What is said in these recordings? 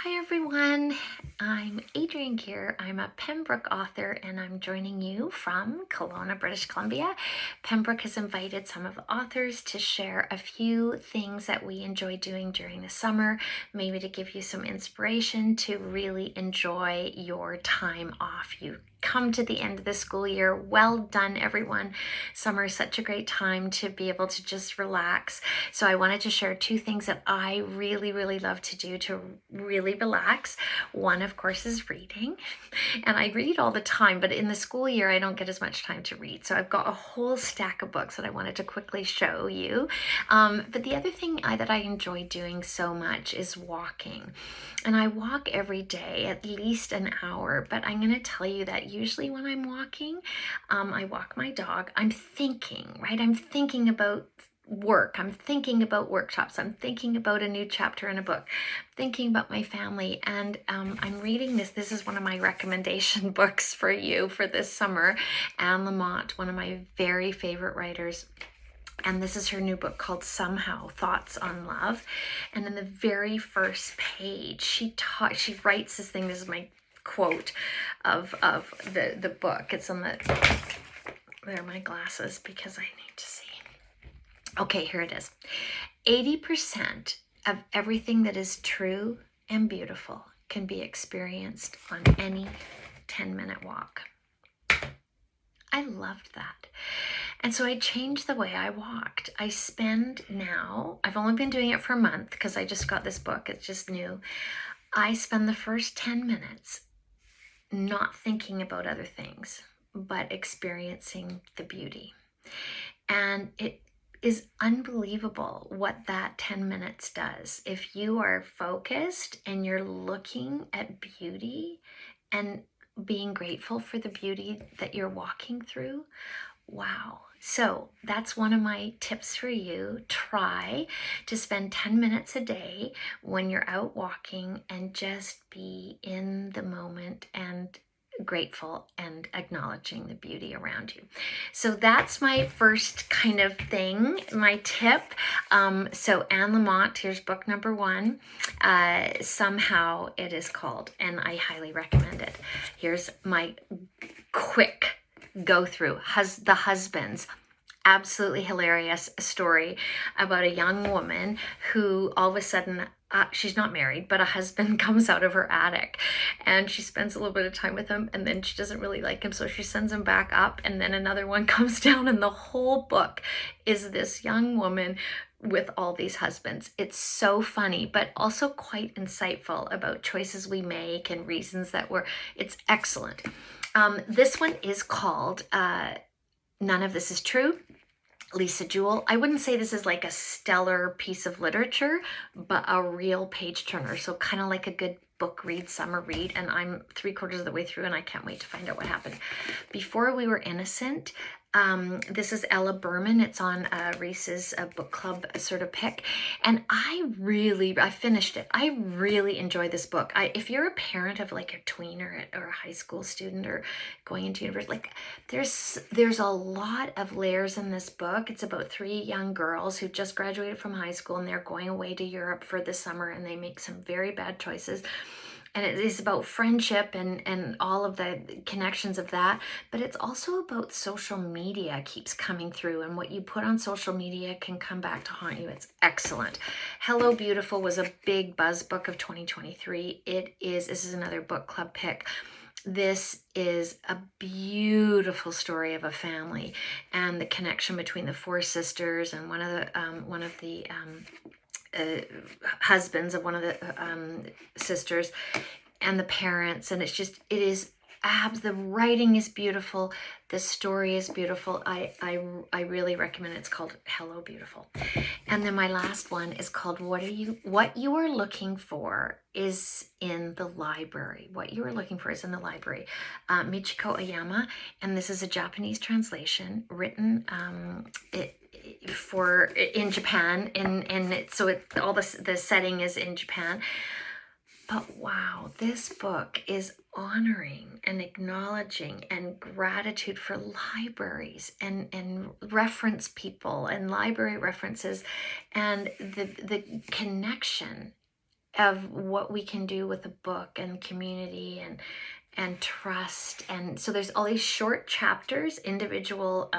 Hi everyone, I'm Adrienne Gear. I'm a Pembroke author and I'm joining you from Kelowna, British Columbia. Pembroke has invited some of the authors to share a few things that we enjoy doing during the summer, maybe to give you some inspiration to really enjoy your time off. You come to the end of the school year. Well done, everyone. Summer is such a great time to be able to just relax. So I wanted to share two things that I really love to do to really relax. One, of course, is reading. And I read all the time, but in the school year, I don't get as much time to read. So I've got a whole stack of books that I wanted to quickly show you. But the other thing that I enjoy doing so much is walking. And I walk every day, at least an hour. But I'm going to tell you that usually when I'm walking, I walk my dog. I'm thinking, right? I'm thinking about work. I'm thinking about workshops. I'm thinking about a new chapter in a book, thinking about my family. And I'm reading this. This is one of my recommendation books for you for this summer. Anne Lamott, one of my very favorite writers. And this is her new book called Somehow, Thoughts on Love. And in the very first page, she writes this thing. This is my quote of the book. It's on the, there are my glasses because I need to see. Okay, here it is. 80% of everything that is true and beautiful can be experienced on any 10-minute walk. I loved that. And so I changed the way I walked. I spend now, I've only been doing it for a month because I just got this book, it's just new. I spend the first 10 minutes not thinking about other things, but experiencing the beauty. And it is unbelievable what that 10 minutes does. If you are focused and you're looking at beauty and being grateful for the beauty that you're walking through, wow. So that's one of my tips for you. Try to spend 10 minutes a day when you're out walking and just be in the moment and grateful and acknowledging the beauty around you. So that's my first kind of thing, my tip. So Anne Lamott, here's book number one. Somehow it is called, and I highly recommend it. Here's my quick go through. The Husbands. Absolutely hilarious story about a young woman who all of a sudden, she's not married, but a husband comes out of her attic and she spends a little bit of time with him and then she doesn't really like him, so she sends him back up and then another one comes down, and the whole book is this young woman with all these husbands. It's so funny, but also quite insightful about choices we make and reasons that it's excellent. This one is called None of This Is True. Lisa Jewell. I wouldn't say this is like a stellar piece of literature, but a real page turner. So kind of like a good book read, summer read. And I'm 3/4 of the way through and I can't wait to find out what happened. Before We Were Innocent. This is Ella Berman. It's on Reese's book club sort of pick. And I finished it. I really enjoy this book. If you're a parent of like a tween or a high school student or going into university, like there's a lot of layers in this book. It's about 3 young girls who just graduated from high school and they're going away to Europe for the summer and they make some very bad choices. And it is about friendship and all of the connections of that. But it's also about social media keeps coming through. And what you put on social media can come back to haunt you. It's excellent. Hello Beautiful was a big buzz book of 2023. This is another book club pick. This is a beautiful story of a family and the connection between the 4 sisters and one of the husbands of one of the sisters and the parents, and the writing is beautiful, the story is beautiful. I really recommend it. It's called Hello Beautiful. And then my last one is called What You Are Looking For Is in the Library. What You Are Looking For Is in the Library. Michiko Oyama, and this is a Japanese translation written in Japan, all the setting is in Japan. But wow, this book is honoring and acknowledging and gratitude for libraries and reference people and library references and the connection of what we can do with a book and community and trust. And so there's all these short chapters, individual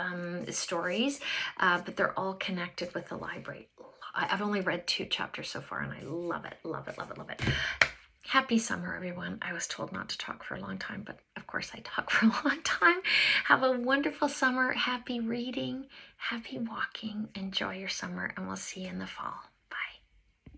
stories, but they're all connected with the library. I've only read 2 chapters so far, and I love it, love it, love it, love it. Happy summer, everyone. I was told not to talk for a long time, but of course I talk for a long time. Have a wonderful summer. Happy reading, happy walking. Enjoy your summer, and we'll see you in the fall.